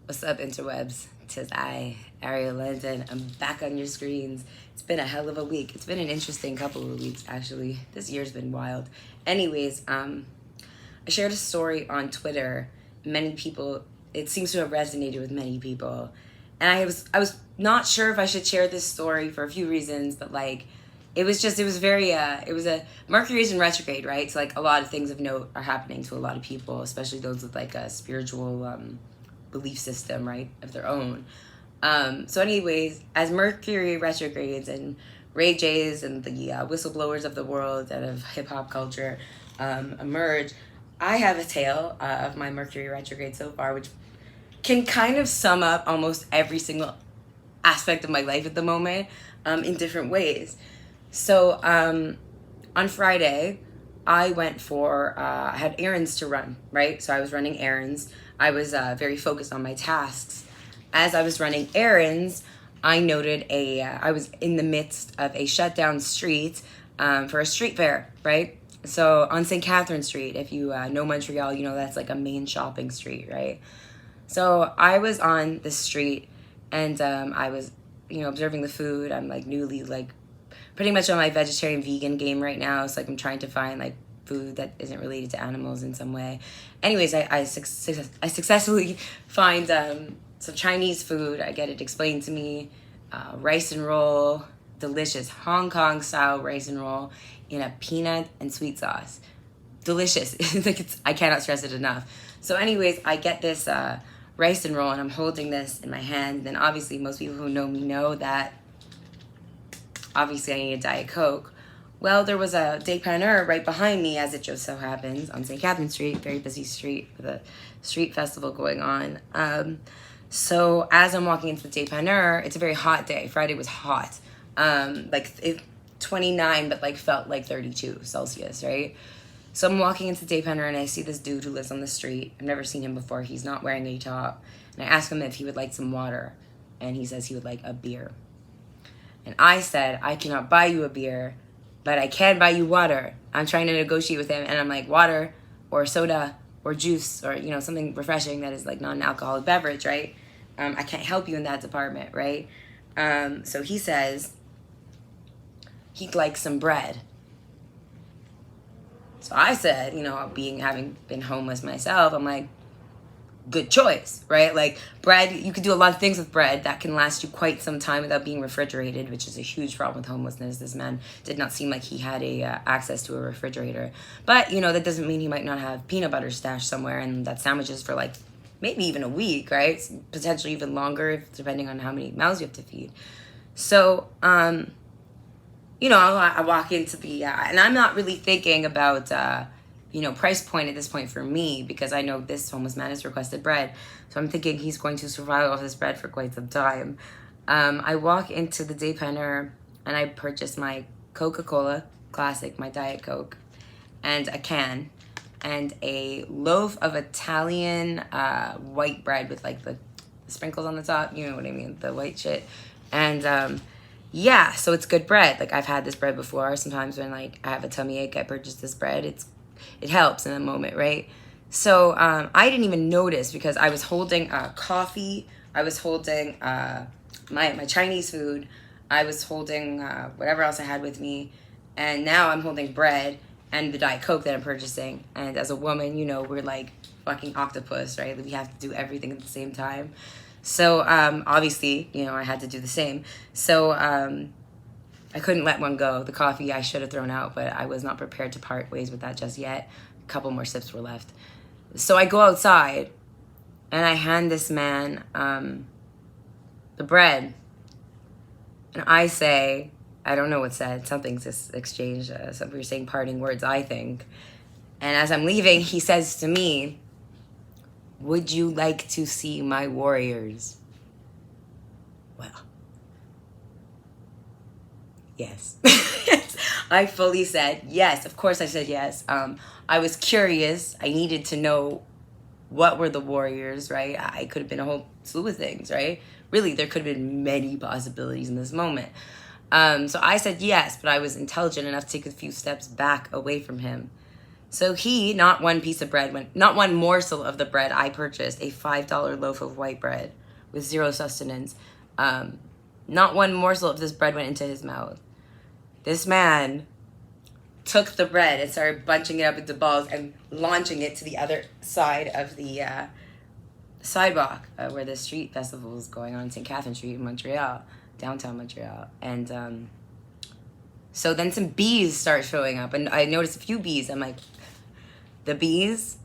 What's up, interwebs? Tis I, Arielle, and I'm back on your screens. It's been a hell of a week. It's been an interesting couple of weeks, actually. This year's been wild. Anyways, I shared a story on Twitter. Many people, it seems to have resonated with many people. And I was not sure if I should share this story for a few reasons, but like, it was very, it was a, Mercury's in retrograde, right? So like a lot of things of note are happening to a lot of people, especially those with like a spiritual, belief system, right, of their own. So anyways, as Mercury retrogrades and Ray J's and the whistleblowers of the world and of hip hop culture emerge, I have a tale of my Mercury retrograde so far, which can kind of sum up almost every single aspect of my life at the moment in different ways. So on Friday, I went for, I had errands to run, right? So I was running errands. I was very focused on my tasks. As I was running errands, I noted I was in the midst of a shutdown street for a street fair, right? So on St. Catherine Street, if you know Montreal, you know that's like a main shopping street, right? So I was on the street and I was, observing the food. I'm like newly like pretty much on my vegetarian vegan game right now. So like I'm trying to find like food that isn't related to animals in some way. Anyways, I successfully find some Chinese food. I get it explained to me. Rice and roll, delicious Hong Kong style rice and roll in a peanut and sweet sauce. Delicious. I cannot stress it enough. So anyways, I get this rice and roll and I'm holding this in my hand. Then obviously most people who know me know that obviously I need a Diet Coke. Well, there was a dépanneur right behind me, as it just so happens, on St. Catherine Street, very busy street with a street festival going on. So as I'm walking into the dépanneur, it's a very hot day. Friday was hot. 29, but like felt like 32 Celsius, right? So I'm walking into the dépanneur and I see this dude who lives on the street. I've never seen him before. He's not wearing a top. And I ask him if he would like some water. And he says he would like a beer. And I said, I cannot buy you a beer, but I can buy you water. I'm trying to negotiate with him. And I'm like, water or soda or juice or, something refreshing that is like non-alcoholic beverage, right? I can't help you in that department, right? So he says he'd like some bread. So I said, having been homeless myself, I'm like, good choice, right? Like bread, you could do a lot of things with bread that can last you quite some time without being refrigerated, which is a huge problem with homelessness. This man did not seem like he had access to a refrigerator. But, that doesn't mean he might not have peanut butter stashed somewhere and that sandwiches for like maybe even a week, right? Potentially even longer, depending on how many mouths you have to feed. So, I walk into the, and I'm not really thinking about, price point at this point for me because I know this homeless man has requested bread. So I'm thinking he's going to survive off this bread for quite some time. I walk into the dépanneur and I purchase my Coca-Cola Classic, my Diet Coke, and a can, and a loaf of Italian white bread with like the sprinkles on the top. You know what I mean? The white shit. And yeah, so it's good bread. Like I've had this bread before. Sometimes when like I have a tummy ache, I purchase this bread. It helps in the moment, right? So I didn't even notice because I was holding coffee. I was holding my Chinese food. I was holding whatever else I had with me. And now I'm holding bread and the Diet Coke that I'm purchasing. And as a woman, we're like fucking octopus, right? We have to do everything at the same time. So obviously, I had to do the same. So I couldn't let one go. The coffee I should have thrown out, but I was not prepared to part ways with that just yet. A couple more sips were left. So I go outside and I hand this man the bread. And I say, I don't know what's said. Something's just exchanged. We were saying parting words, I think. And as I'm leaving, he says to me, would you like to see my warriors? Well, yes. I fully said yes. Of course I said yes. I was curious. I needed to know what were the warriors, right? I could have been a whole slew of things, right? Really, there could have been many possibilities in this moment. So I said yes, but I was intelligent enough to take a few steps back away from him. So he, not one piece of bread, not one morsel of the bread I purchased, a $5 loaf of white bread with zero sustenance. Not one morsel of this bread went into his mouth. This man took the bread and started bunching it up into balls and launching it to the other side of the sidewalk where the street festival was going on, St. Catherine Street in Montreal, downtown Montreal. And so then some bees start showing up, and I noticed a few bees. I'm like, the bees?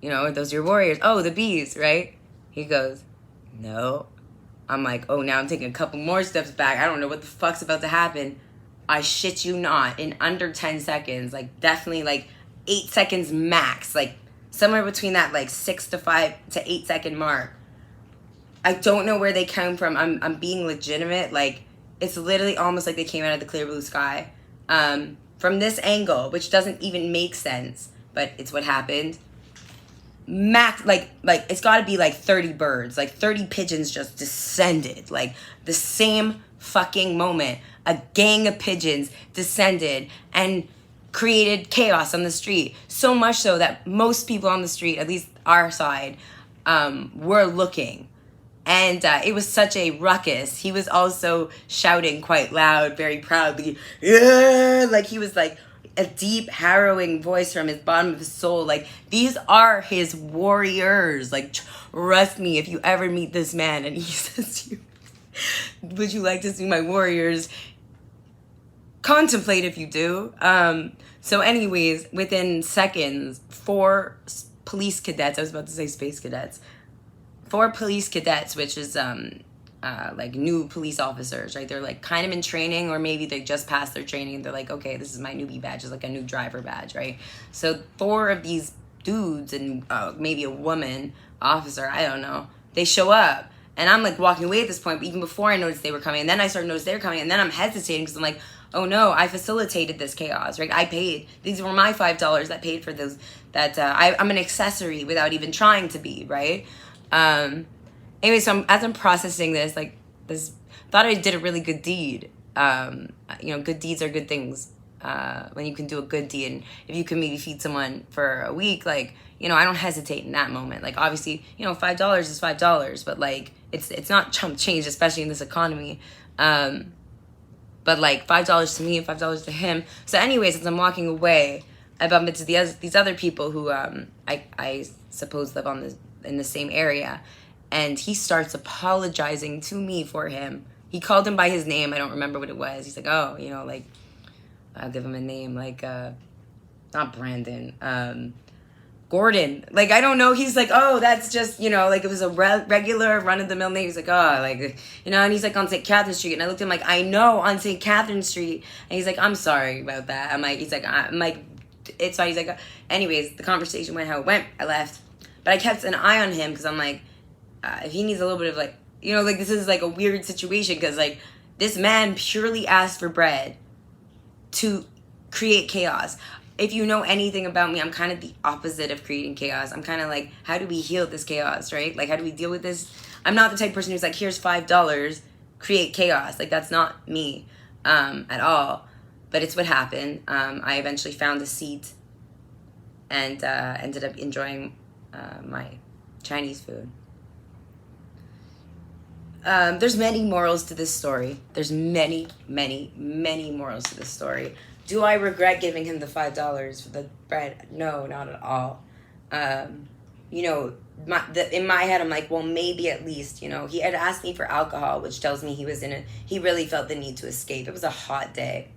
You know, those are your warriors. Oh, the bees, right? He goes, no. I'm like, oh, now I'm taking a couple more steps back. I don't know what the fuck's about to happen. I shit you not, in under 10 seconds, like definitely like 8 seconds max, like somewhere between that like 6 to 5 to 8 second mark. I don't know where they came from. I'm being legitimate. Like, it's literally almost like they came out of the clear blue sky. From this angle, which doesn't even make sense, but it's what happened. Max, like it's got to be like 30 birds, like 30 pigeons just descended, like the same fucking moment. A gang of pigeons descended and created chaos on the street. So much so that most people on the street, at least our side, were looking. And it was such a ruckus. He was also shouting quite loud, very proudly, yeah! Like he was like a deep, harrowing voice from his bottom of his soul. Like, these are his warriors. Like, trust me, if you ever meet this man and he says to you, would you like to see my warriors? Contemplate if you do. So anyways, within seconds, 4 police cadets, I was about to say space cadets, 4 police cadets, which is like new police officers, right? They're like kind of in training, or maybe they just passed their training and they're like, okay, this is my newbie badge. It's like a new driver badge, right? So 4 of these dudes and maybe a woman officer, I don't know, they show up. And I'm like walking away at this point, but even before I noticed they were coming, and then I started to notice they were coming, and then I'm hesitating because I'm like, oh no, I facilitated this chaos, right? I paid. These were my $5 that paid for those, that I'm an accessory without even trying to be, right? Anyway, so as I'm processing this, like, this, thought I did a really good deed. You know, good deeds are good things. When you can do a good deed, and if you can maybe feed someone for a week, like, you know, I don't hesitate in that moment. Like, obviously, you know, $5 is $5, but like, it's not chump change, especially in this economy. But like $5 to me and $5 to him. So anyways, as I'm walking away, I bump into these other people who I suppose live in the same area, and he starts apologizing to me for him. He called him by his name. I don't remember what it was. He's like, oh, you know, like, I'll give him a name, like not Brandon, Gordon. Like, I don't know. He's like, oh, that's just, you know, like, it was a regular run-of-the-mill name. He's like, oh, like, you know, and he's like, on St. Catherine Street. And I looked at him like, I know, on St. Catherine Street. And he's like, I'm sorry about that. I'm like, it's fine. He's like, anyways, the conversation went how it went. I left. But I kept an eye on him because I'm like, if he needs a little bit of, like, you know, like, this is, like, a weird situation because, like, this man purely asked for bread to create chaos. If you know anything about me, I'm kind of the opposite of creating chaos. I'm kind of like, how do we heal this chaos, right? Like, how do we deal with this? I'm not the type of person who's like, here's $5, create chaos. Like, that's not me at all. But it's what happened. I eventually found a seat and ended up enjoying my Chinese food. There's many morals to this story. There's many, many, many morals to this story. Do I regret giving him the $5 for the bread? No, not at all. You know, in my head, I'm like, well, maybe at least, you know, he had asked me for alcohol, which tells me he really felt the need to escape. It was a hot day.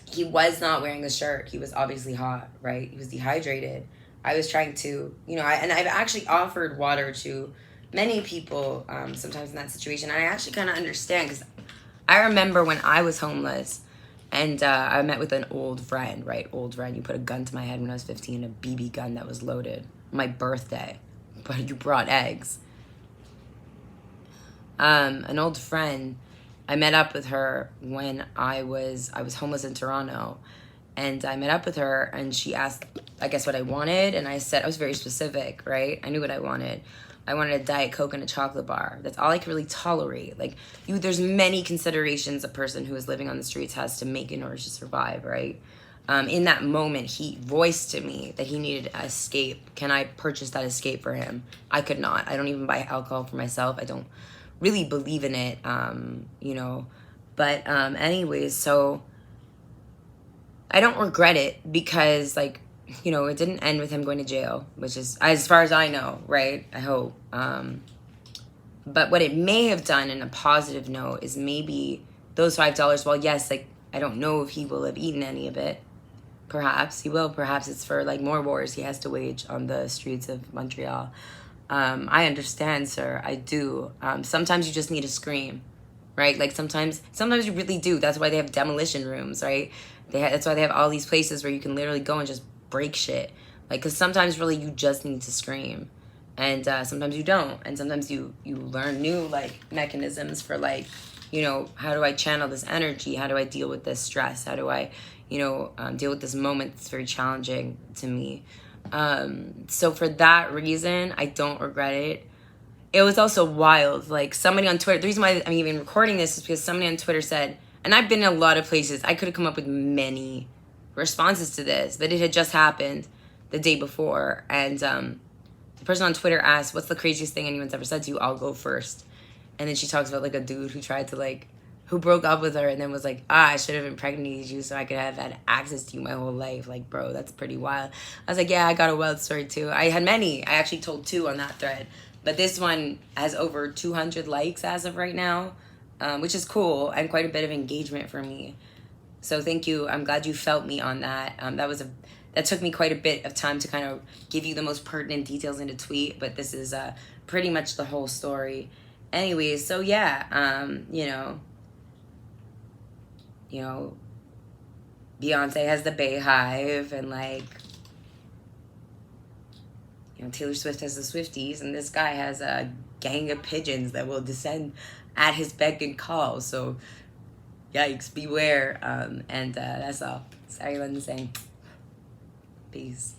He was not wearing a shirt. He was obviously hot, right? He was dehydrated. I was trying to, you know, and I've actually offered water to many people sometimes in that situation. And I actually kind of understand because I remember when I was homeless and I met with an old friend, right? Old friend. You put a gun to my head when I was 15, a BB gun that was loaded. My birthday. But you brought eggs. An old friend, I met up with her when I was homeless in Toronto. And I met up with her and she asked, I guess, what I wanted. And I said, I was very specific, right? I knew what I wanted. I wanted a Diet Coke and a chocolate bar. That's all I could really tolerate. Like, there's many considerations a person who is living on the streets has to make in order to survive, right? in that moment, he voiced to me that he needed an escape. Can I purchase that escape for him? I could not. I don't even buy alcohol for myself. I don't really believe in it, you know. But anyways, so I don't regret it because, like, you know, it didn't end with him going to jail, which is, as far as I know, right? I hope. But what it may have done in a positive note is maybe those $5, well, yes, like, I don't know if he will have eaten any of it. Perhaps he will. Perhaps it's for, like, more wars he has to wage on the streets of Montreal. I understand, sir. I do. Sometimes you just need to scream, right? Like, sometimes you really do. That's why they have demolition rooms, right? That's why they have all these places where you can literally go and just break shit. Like, because sometimes really you just need to scream. And sometimes you don't. And sometimes you learn new, like, mechanisms for, like, you know, how do I channel this energy? How do I deal with this stress? How do I, you know, deal with this moment that's very challenging to me? So for that reason, I don't regret it. It was also wild. Like, somebody on Twitter, the reason why I'm even recording this is because somebody on Twitter said, and I've been in a lot of places, I could have come up with many responses to this, but it had just happened the day before. And the person on Twitter asked, what's the craziest thing anyone's ever said to you? I'll go first. And then she talks about, like, a dude who tried to, like, who broke up with her and then was like, I should have impregnated you so I could have had access to you my whole life. Like, bro, that's pretty wild. I was like, yeah, I got a wild story too. I had many. I actually told 2 on that thread. But this one has over 200 likes as of right now, which is cool and quite a bit of engagement for me. So thank you. I'm glad you felt me on that. That took me quite a bit of time to kind of give you the most pertinent details in a tweet, but this is pretty much the whole story. Anyways, so yeah, you know, Beyonce has the Bayhive, and, like, you know, Taylor Swift has the Swifties, and this guy has a gang of pigeons that will descend at his beck and call. So, yikes, beware. And that's all. Sorry, London saying. Peace.